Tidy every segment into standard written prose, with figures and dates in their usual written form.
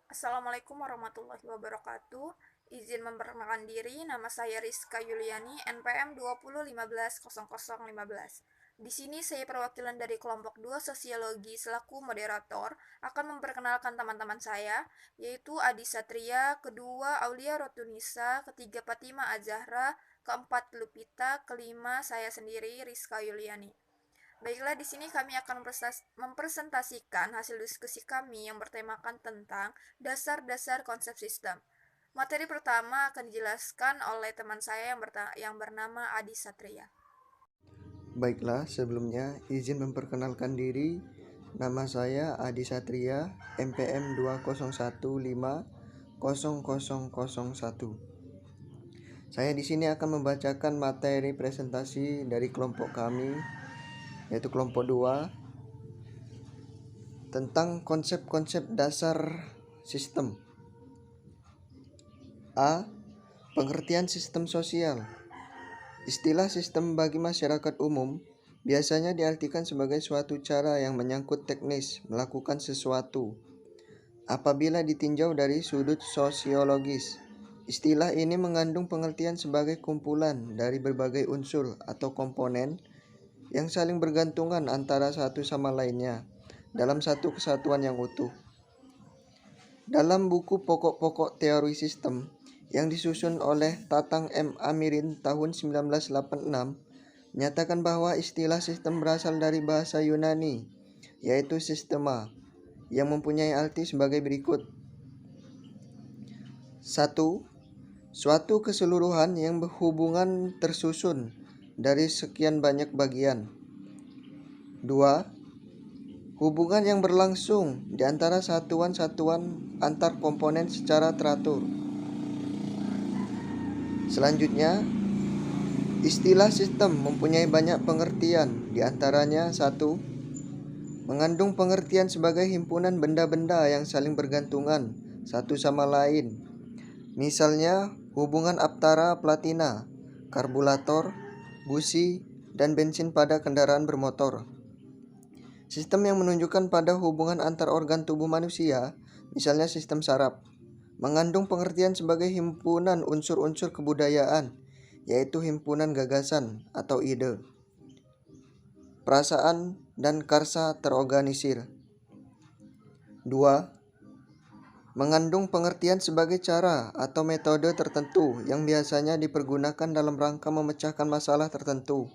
Assalamualaikum warahmatullahi wabarakatuh. Izin memperkenalkan diri, nama saya Rizka Yuliani, NPM 20150015. Di sini saya perwakilan dari kelompok 2 Sosiologi selaku moderator akan memperkenalkan teman-teman saya, yaitu Adi Satria, kedua Aulia Rotunisa, ketiga Fatima Azahra, keempat Lupita, kelima saya sendiri Rizka Yuliani. Baiklah, di sini kami akan mempresentasikan hasil diskusi kami yang bertemakan tentang dasar-dasar konsep sistem. Materi pertama akan dijelaskan oleh teman saya yang bernama Adi Satria. Baiklah, sebelumnya izin memperkenalkan diri. Nama saya Adi Satria, NPM 20150001. Saya di sini akan membacakan materi presentasi dari kelompok kami, yaitu kelompok 2, tentang konsep-konsep dasar sistem. A. Pengertian sistem sosial. Istilah sistem bagi masyarakat umum biasanya diartikan sebagai suatu cara yang menyangkut teknis melakukan sesuatu. Apabila ditinjau dari sudut sosiologis, istilah ini mengandung pengertian sebagai kumpulan dari berbagai unsur atau komponen yang saling bergantungan antara satu sama lainnya dalam satu kesatuan yang utuh. Dalam buku Pokok-pokok Teori Sistem yang disusun oleh Tatang M. Amirin tahun 1986, menyatakan bahwa istilah sistem berasal dari bahasa Yunani, yaitu sistema, yang mempunyai arti sebagai berikut. 1. Suatu keseluruhan yang berhubungan tersusun dari sekian banyak bagian. 2. Hubungan yang berlangsung di antara satuan-satuan antar komponen secara teratur. Selanjutnya, istilah sistem mempunyai banyak pengertian, di antaranya 1. Mengandung pengertian sebagai himpunan benda-benda yang saling bergantungan satu sama lain. Misalnya, hubungan aptara platina, karburator, busi, dan bensin pada kendaraan bermotor. Sistem yang menunjukkan pada hubungan antar organ tubuh manusia, misalnya sistem saraf, mengandung pengertian sebagai himpunan unsur-unsur kebudayaan, yaitu himpunan gagasan atau ide, perasaan, dan karsa terorganisir. 2. Mengandung pengertian sebagai cara atau metode tertentu yang biasanya dipergunakan dalam rangka memecahkan masalah tertentu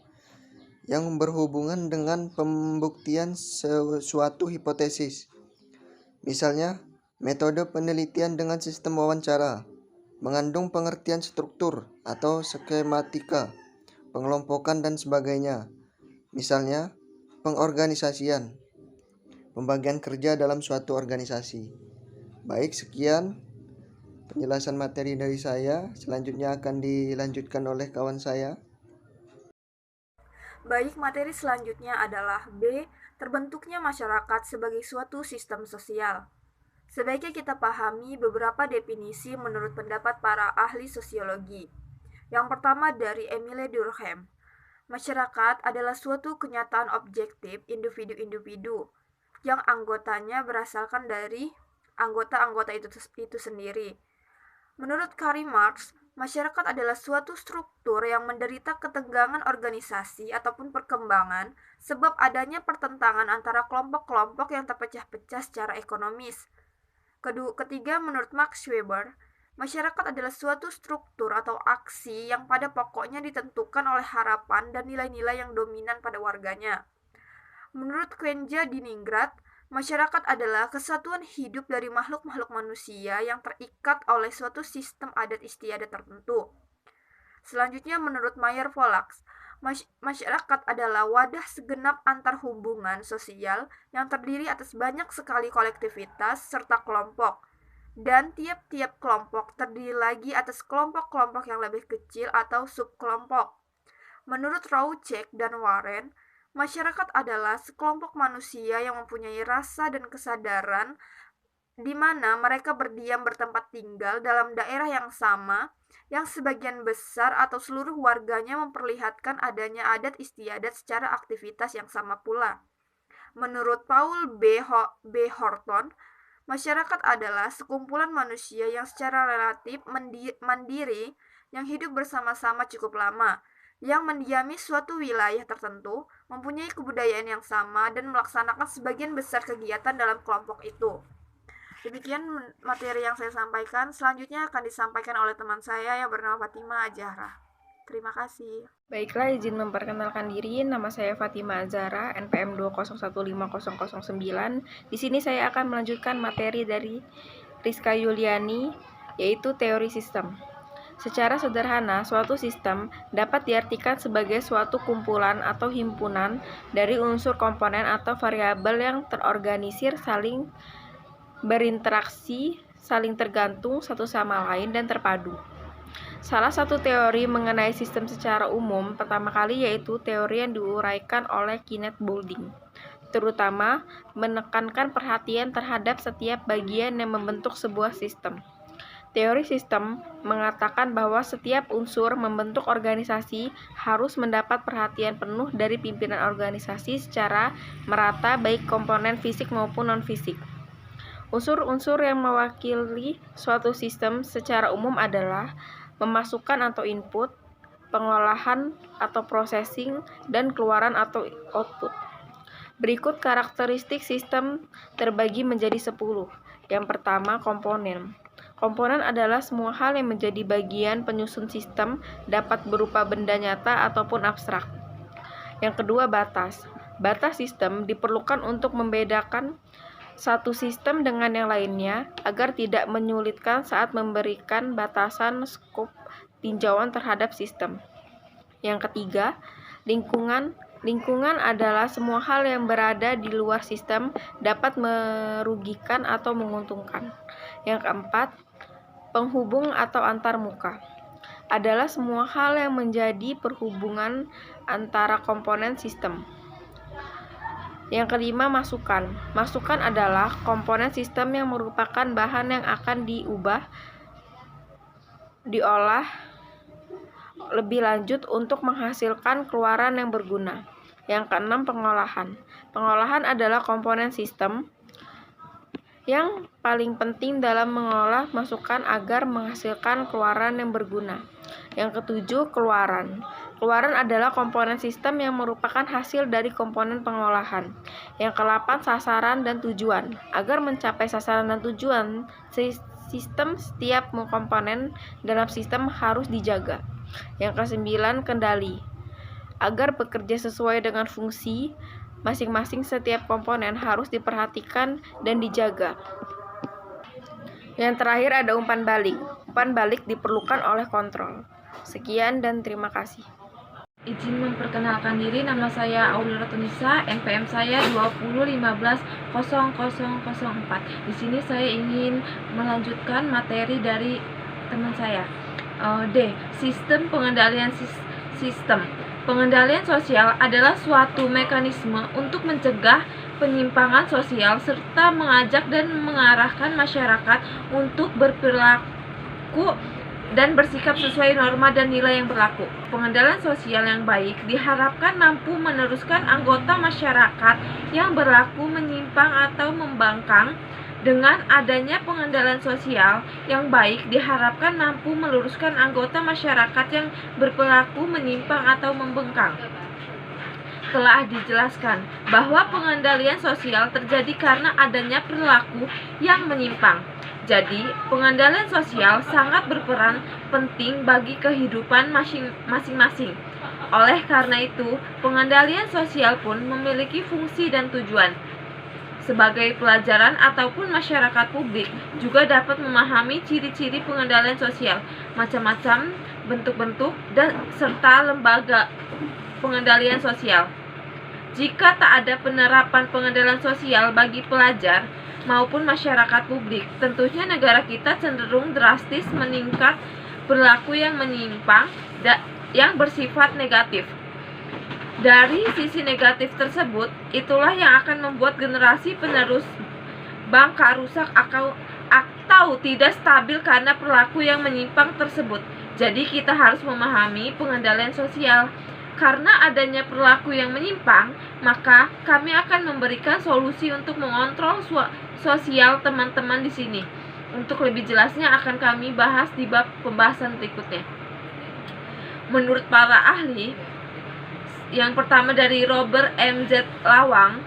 yang berhubungan dengan pembuktian suatu hipotesis. Misalnya, metode penelitian dengan sistem wawancara mengandung pengertian struktur atau skematika, pengelompokan, dan sebagainya. Misalnya, pengorganisasian, pembagian kerja dalam suatu organisasi. Baik, sekian penjelasan materi dari saya. Selanjutnya akan dilanjutkan oleh kawan saya. Baik, materi selanjutnya adalah B. Terbentuknya masyarakat sebagai suatu sistem sosial. Sebaiknya kita pahami beberapa definisi menurut pendapat para ahli sosiologi. Yang pertama dari Emile Durkheim. Masyarakat adalah suatu kenyataan objektif individu-individu yang anggotanya berasalkan dari anggota-anggota itu sendiri. Menurut Karl Marx, masyarakat adalah suatu struktur yang menderita ketegangan organisasi ataupun perkembangan sebab adanya pertentangan antara kelompok-kelompok yang terpecah-pecah secara ekonomis. Ketiga, menurut Max Weber, masyarakat adalah suatu struktur atau aksi yang pada pokoknya ditentukan oleh harapan dan nilai-nilai yang dominan pada warganya. Menurut Kwenja Diningrat, masyarakat adalah kesatuan hidup dari makhluk-makhluk manusia yang terikat oleh suatu sistem adat istiadat tertentu. Selanjutnya, menurut Mayer Volax, masyarakat adalah wadah segenap antar hubungan sosial yang terdiri atas banyak sekali kolektivitas serta kelompok, dan tiap-tiap kelompok terdiri lagi atas kelompok-kelompok yang lebih kecil atau subkelompok. Menurut Raucek dan Warren, masyarakat adalah sekelompok manusia yang mempunyai rasa dan kesadaran di mana mereka berdiam bertempat tinggal dalam daerah yang sama, yang sebagian besar atau seluruh warganya memperlihatkan adanya adat istiadat secara aktivitas yang sama pula. Menurut Paul B. Horton, Masyarakat adalah sekumpulan manusia yang secara relatif mandiri, yang hidup bersama-sama cukup lama, yang mendiami suatu wilayah tertentu, mempunyai kebudayaan yang sama, dan melaksanakan sebagian besar kegiatan dalam kelompok itu. Demikian materi yang saya sampaikan. Selanjutnya akan disampaikan oleh teman saya yang bernama Fatima Azahra. Terima kasih. Baiklah, izin memperkenalkan diri. Nama saya Fatima Azahra, NPM 2015009. Di sini saya akan melanjutkan materi dari Rizka Yuliani, yaitu teori sistem. Secara sederhana, suatu sistem dapat diartikan sebagai suatu kumpulan atau himpunan dari unsur komponen atau variabel yang terorganisir, saling berinteraksi, saling tergantung satu sama lain, dan terpadu. Salah satu teori mengenai sistem secara umum pertama kali yaitu teori yang diuraikan oleh Kenneth Boulding, terutama menekankan perhatian terhadap setiap bagian yang membentuk sebuah sistem. Teori sistem mengatakan bahwa setiap unsur membentuk organisasi harus mendapat perhatian penuh dari pimpinan organisasi secara merata, baik komponen fisik maupun non-fisik. Unsur-unsur yang mewakili suatu sistem secara umum adalah memasukkan atau input, pengolahan atau processing, dan keluaran atau output. Berikut karakteristik sistem terbagi menjadi 10. Yang pertama, komponen. Komponen adalah semua hal yang menjadi bagian penyusun sistem, dapat berupa benda nyata ataupun abstrak. Yang kedua, batas. Batas sistem diperlukan untuk membedakan satu sistem dengan yang lainnya agar tidak menyulitkan saat memberikan batasan skop tinjauan terhadap sistem. Yang ketiga, lingkungan. Lingkungan adalah semua hal yang berada di luar sistem, dapat merugikan atau menguntungkan. Yang keempat, penghubung atau antarmuka. Adalah semua hal yang menjadi perhubungan antara komponen sistem. Yang kelima, masukan. Masukan adalah komponen sistem yang merupakan bahan yang akan diolah lebih lanjut untuk menghasilkan keluaran yang berguna. Yang keenam, pengolahan. Pengolahan adalah komponen sistem yang paling penting dalam mengolah masukan agar menghasilkan keluaran yang berguna. Yang ketujuh, keluaran. Keluaran adalah komponen sistem yang merupakan hasil dari komponen pengolahan. Yang ke-8, sasaran dan tujuan. Agar mencapai sasaran dan tujuan, sistem setiap komponen dalam sistem harus dijaga. Yang ke-9, kendali. Agar bekerja sesuai dengan fungsi, masing-masing setiap komponen harus diperhatikan dan dijaga. Yang terakhir ada umpan balik. Umpan balik diperlukan oleh kontrol. Sekian dan terima kasih. Izin memperkenalkan diri, nama saya Aulia Tunisa, NPM saya 20150004. Di sini saya ingin melanjutkan materi dari teman saya. D. Sistem pengendalian sistem. Pengendalian sosial adalah suatu mekanisme untuk mencegah penyimpangan sosial serta mengajak dan mengarahkan masyarakat untuk berperilaku dan bersikap sesuai norma dan nilai yang berlaku. Pengendalian sosial yang baik diharapkan mampu meneruskan anggota masyarakat yang berlaku menyimpang atau membangkang. Dengan adanya pengendalian sosial yang baik diharapkan mampu meluruskan anggota masyarakat yang berperilaku menyimpang atau membangkang. Telah dijelaskan bahwa pengendalian sosial terjadi karena adanya perilaku yang menyimpang. Jadi, pengendalian sosial sangat berperan penting bagi kehidupan masing-masing. Oleh karena itu, pengendalian sosial pun memiliki fungsi dan tujuan. Sebagai pelajaran ataupun masyarakat publik juga dapat memahami ciri-ciri pengendalian sosial, macam-macam bentuk-bentuk dan serta lembaga pengendalian sosial. Jika tak ada penerapan pengendalian sosial bagi pelajar maupun masyarakat publik, tentunya negara kita cenderung drastis meningkat perilaku yang menyimpang yang bersifat negatif. Dari sisi negatif tersebut, itulah yang akan membuat generasi penerus bangka rusak atau tidak stabil karena perilaku yang menyimpang tersebut. Jadi kita harus memahami pengendalian sosial. Karena adanya perilaku yang menyimpang, maka kami akan memberikan solusi untuk mengontrol sosial teman-teman di sini. Untuk lebih jelasnya akan kami bahas di bab pembahasan berikutnya. Menurut para ahli, yang pertama dari Robert M.Z. Lawang,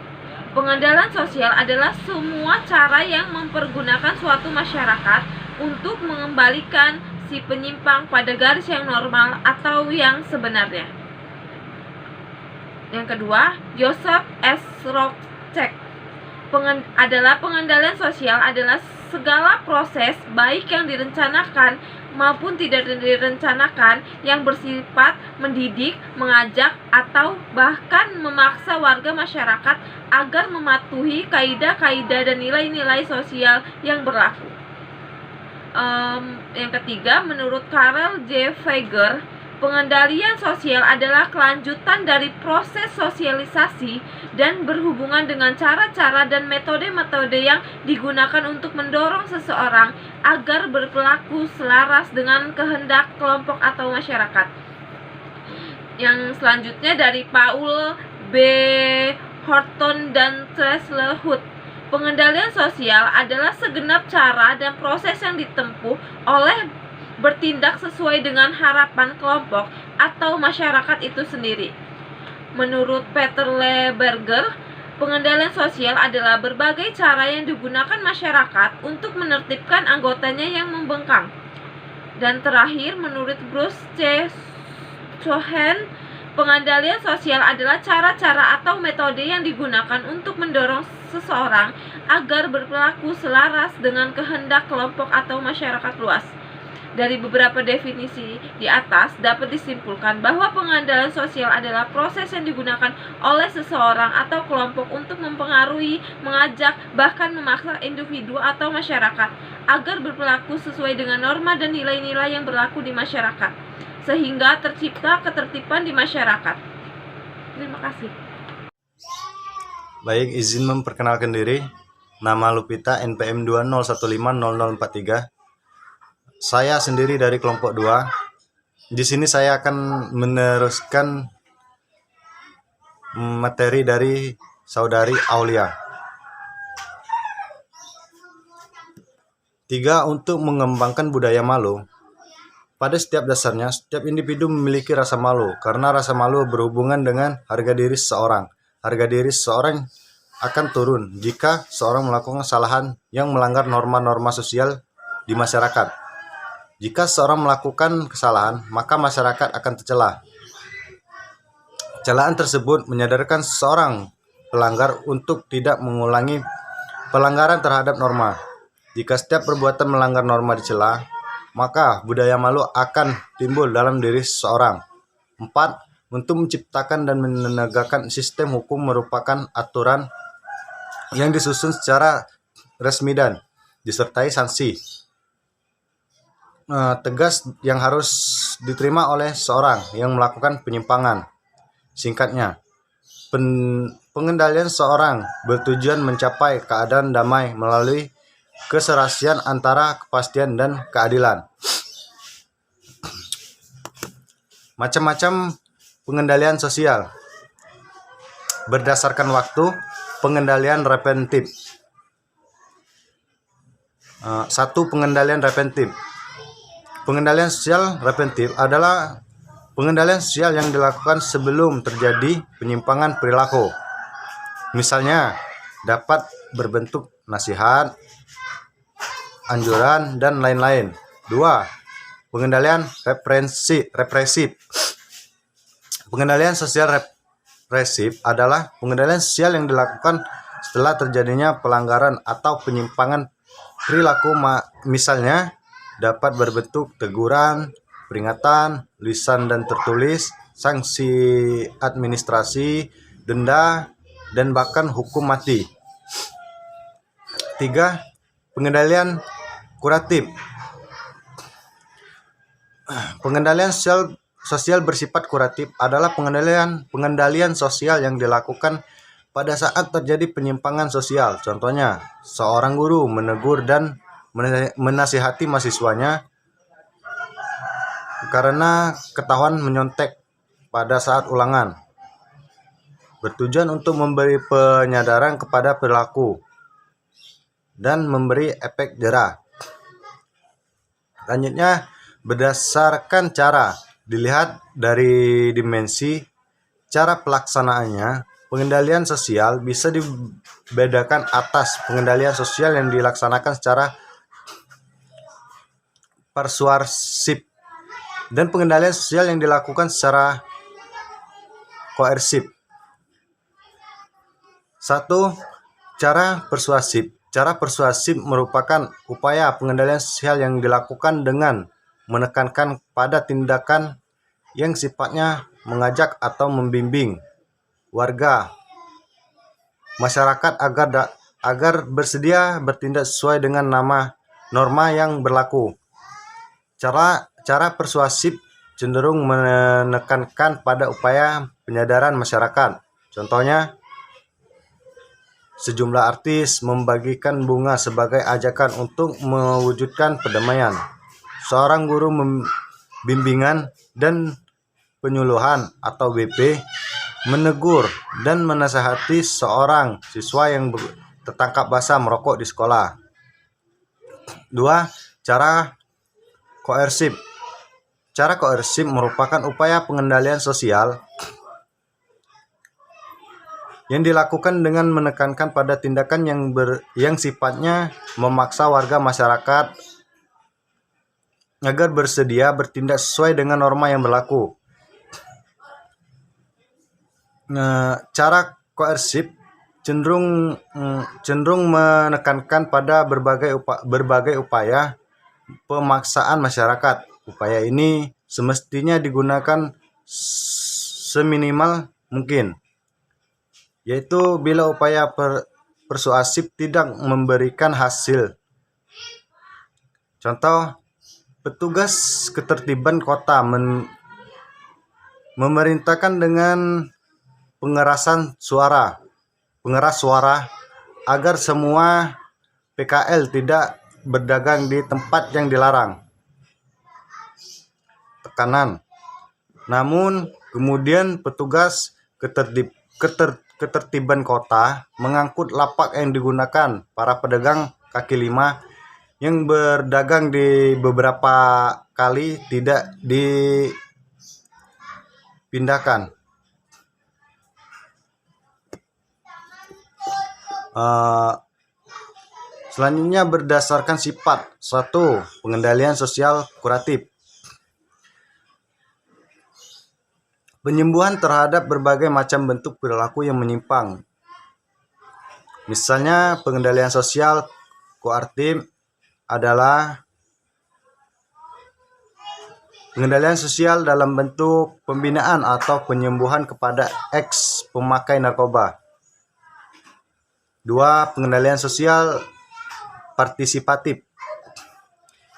pengendalian sosial adalah semua cara yang mempergunakan suatu masyarakat untuk mengembalikan si penyimpang pada garis yang normal atau yang sebenarnya. Yang kedua, Joseph S. Rothschild adalah pengendalian sosial adalah segala proses baik yang direncanakan maupun tidak direncanakan yang bersifat mendidik, mengajak, atau bahkan memaksa warga masyarakat agar mematuhi kaidah-kaidah dan nilai-nilai sosial yang berlaku. Yang ketiga, menurut Karel J. Feiger, pengendalian sosial adalah kelanjutan dari proses sosialisasi dan berhubungan dengan cara-cara dan metode-metode yang digunakan untuk mendorong seseorang agar berperilaku selaras dengan kehendak kelompok atau masyarakat. Yang selanjutnya dari Paul B. Horton dan Trestle Hood. Pengendalian sosial adalah segenap cara dan proses yang ditempuh oleh bertindak sesuai dengan harapan kelompok atau masyarakat itu sendiri. Menurut Peter Le Berger, pengendalian sosial adalah berbagai cara yang digunakan masyarakat untuk menertibkan anggotanya yang membengkang. Dan terakhir, menurut Bruce C. Cohen, pengendalian sosial adalah cara-cara atau metode yang digunakan untuk mendorong seseorang agar berperilaku selaras dengan kehendak kelompok atau masyarakat luas. Dari beberapa definisi di atas dapat disimpulkan bahwa pengendalian sosial adalah proses yang digunakan oleh seseorang atau kelompok untuk mempengaruhi, mengajak, bahkan memaksa individu atau masyarakat agar berperilaku sesuai dengan norma dan nilai-nilai yang berlaku di masyarakat, sehingga tercipta ketertiban di masyarakat. Terima kasih. Baik, izin memperkenalkan diri. Nama Lupita, NPM 20150043. Saya sendiri dari kelompok 2. Di sini saya akan meneruskan materi dari saudari Aulia. 3. Untuk mengembangkan budaya malu. Pada setiap dasarnya, setiap individu memiliki rasa malu, karena rasa malu berhubungan dengan harga diri seseorang. Harga diri seseorang akan turun jika seorang melakukan kesalahan yang melanggar norma-norma sosial di masyarakat. Jika seseorang melakukan kesalahan, maka masyarakat akan tercela. Celaan tersebut menyadarkan seseorang pelanggar untuk tidak mengulangi pelanggaran terhadap norma. Jika setiap perbuatan melanggar norma dicela, maka budaya malu akan timbul dalam diri seseorang. 4. Untuk menciptakan dan menegakkan sistem hukum merupakan aturan yang disusun secara resmi dan disertai sanksi tegas yang harus diterima oleh seorang yang melakukan penyimpangan. Singkatnya, pengendalian seorang bertujuan mencapai keadaan damai melalui keserasian antara kepastian dan keadilan. Macam-macam pengendalian sosial. Berdasarkan waktu, pengendalian preventif. 1. Pengendalian preventif. Pengendalian sosial preventif adalah pengendalian sosial yang dilakukan sebelum terjadi penyimpangan perilaku. Misalnya, dapat berbentuk nasihat, anjuran, dan lain-lain. 2. Pengendalian represif. Pengendalian sosial represif adalah pengendalian sosial yang dilakukan setelah terjadinya pelanggaran atau penyimpangan perilaku, misalnya dapat berbentuk teguran, peringatan, lisan dan tertulis, sanksi administrasi, denda, dan bahkan hukum mati. 3. Pengendalian kuratif. Pengendalian sosial bersifat kuratif adalah pengendalian sosial yang dilakukan pada saat terjadi penyimpangan sosial. Contohnya, seorang guru menegur dan menasihati mahasiswanya karena ketahuan menyontek pada saat ulangan, bertujuan untuk memberi penyadaran kepada perilaku dan memberi efek jera. Selanjutnya, berdasarkan cara dilihat dari dimensi cara pelaksanaannya, pengendalian sosial bisa dibedakan atas pengendalian sosial yang dilaksanakan secara persuasif dan pengendalian sosial yang dilakukan secara koersif. 1. Cara persuasif. Cara persuasif merupakan upaya pengendalian sosial yang dilakukan dengan menekankan pada tindakan yang sifatnya mengajak atau membimbing warga masyarakat agar bersedia bertindak sesuai dengan norma yang berlaku. Cara persuasif cenderung menekankan pada upaya penyadaran masyarakat. Contohnya, sejumlah artis membagikan bunga sebagai ajakan untuk mewujudkan perdamaian. Seorang guru bimbingan dan penyuluhan atau BP menegur dan menasihati seorang siswa yang tertangkap basah merokok di sekolah. 2. Cara koersif. Cara koersif merupakan upaya pengendalian sosial yang dilakukan dengan menekankan pada tindakan yang sifatnya memaksa warga masyarakat agar bersedia bertindak sesuai dengan norma yang berlaku. Cara koersif cenderung menekankan pada berbagai upaya pemaksaan masyarakat. Upaya ini semestinya digunakan seminimal mungkin, yaitu bila upaya persuasif tidak memberikan hasil. Contoh, petugas ketertiban kota memerintahkan dengan pengeras suara agar semua PKL tidak berdagang di tempat yang dilarang. Tekanan. Namun kemudian petugas ketertiban kota mengangkut lapak yang digunakan para pedagang kaki lima yang berdagang di beberapa kali tidak dipindahkan. Selanjutnya berdasarkan sifat. 1. Pengendalian sosial kuratif. Penyembuhan terhadap berbagai macam bentuk perilaku yang menyimpang. Misalnya, pengendalian sosial koartif adalah pengendalian sosial dalam bentuk pembinaan atau penyembuhan kepada ex pemakai narkoba. 2. Pengendalian sosial partisipatif.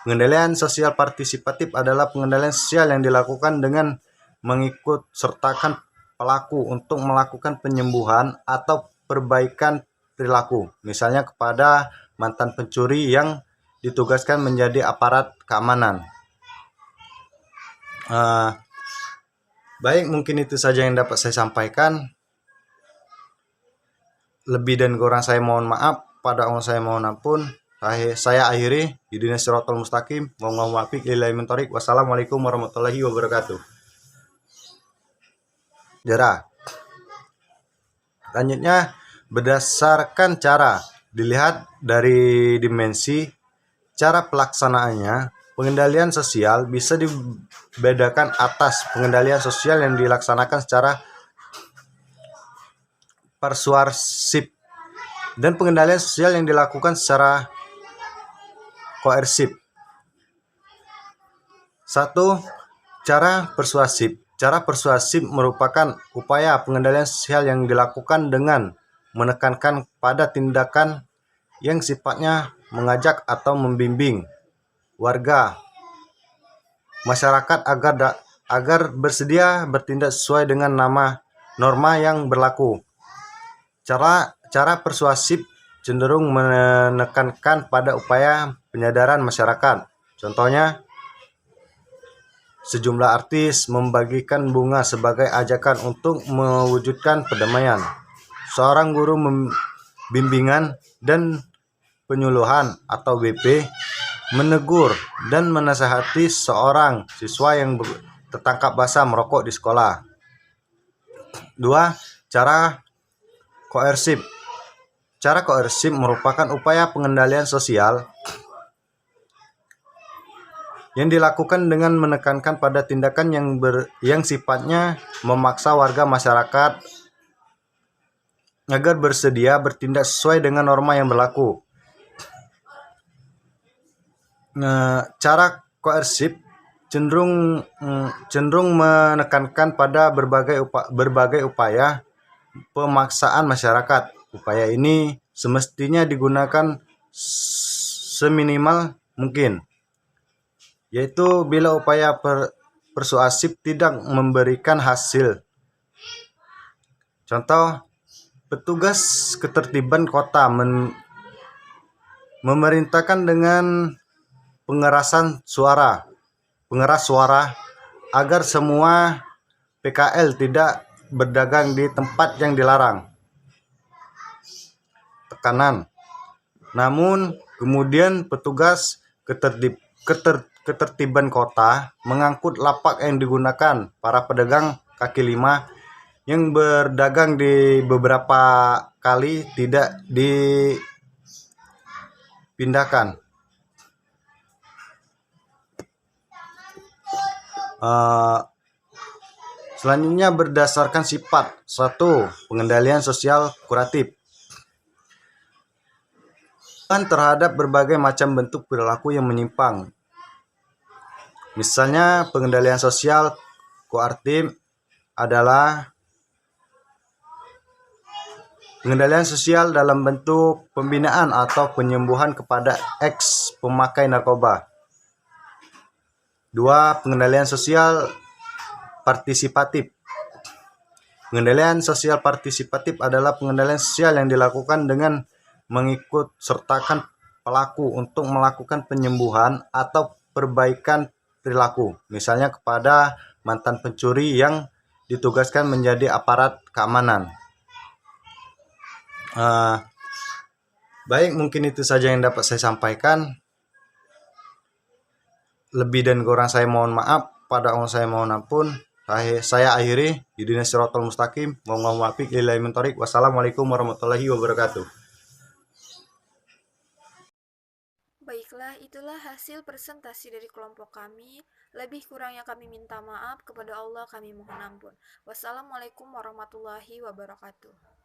Pengendalian sosial partisipatif adalah pengendalian sosial yang dilakukan dengan mengikut sertakan pelaku untuk melakukan penyembuhan atau perbaikan perilaku, misalnya kepada mantan pencuri yang ditugaskan menjadi aparat keamanan. Baik, mungkin itu saja yang dapat saya sampaikan. Lebih dan kurang saya mohon maaf, pada Allah saya mohon ampun. Saya akhiri di dunia siratal mustaqim. Wassalamualaikum warahmatullahi wabarakatuh. Jera. Selanjutnya, berdasarkan cara dilihat dari dimensi cara pelaksanaannya, pengendalian sosial bisa dibedakan atas pengendalian sosial yang dilaksanakan secara persuasif dan pengendalian sosial yang dilakukan secara koersif. 1. Cara persuasif. Cara persuasif merupakan upaya pengendalian sosial yang dilakukan dengan menekankan pada tindakan yang sifatnya mengajak atau membimbing warga masyarakat agar bersedia bertindak sesuai dengan norma yang berlaku. Cara persuasif cenderung menekankan pada upaya penyadaran masyarakat. Contohnya, sejumlah artis membagikan bunga sebagai ajakan untuk mewujudkan perdamaian. Seorang guru bimbingan dan penyuluhan atau BP menegur dan menasihati seorang siswa yang tertangkap basah merokok di sekolah. 2. Cara koersif. Cara koersif merupakan upaya pengendalian sosial yang dilakukan dengan menekankan pada tindakan yang sifatnya memaksa warga masyarakat agar bersedia bertindak sesuai dengan norma yang berlaku. Cara koersif cenderung menekankan pada berbagai upaya pemaksaan masyarakat. Upaya ini semestinya digunakan seminimal mungkin, yaitu bila upaya persuasif tidak memberikan hasil. Contoh, petugas ketertiban kota memerintahkan dengan pengeras suara agar semua PKL tidak berdagang di tempat yang dilarang. Tekanan. Namun kemudian petugas ketertiban kota mengangkut lapak yang digunakan para pedagang kaki lima yang berdagang di beberapa kali tidak dipindahkan. Selanjutnya berdasarkan sifat. 1. Pengendalian sosial kuratif terhadap berbagai macam bentuk perilaku yang menyimpang. Misalnya pengendalian sosial koartif adalah pengendalian sosial dalam bentuk pembinaan atau penyembuhan kepada ex pemakai narkoba. 2. Pengendalian sosial partisipatif. Pengendalian sosial partisipatif adalah pengendalian sosial yang dilakukan dengan mengikut sertakan pelaku untuk melakukan penyembuhan atau perbaikan perilaku. Misalnya kepada mantan pencuri yang ditugaskan menjadi aparat keamanan. Baik, mungkin itu saja yang dapat saya sampaikan. Lebih dan kurang saya mohon maaf, pada Allah saya mohon ampun. Saya akhiri Ihdinas Shiratal Mustaqim. Wassalamualaikum warahmatullahi wabarakatuh. Baiklah, itulah hasil presentasi dari kelompok kami. Lebih kurangnya kami minta maaf, kepada Allah kami mohon ampun. Wassalamualaikum warahmatullahi wabarakatuh.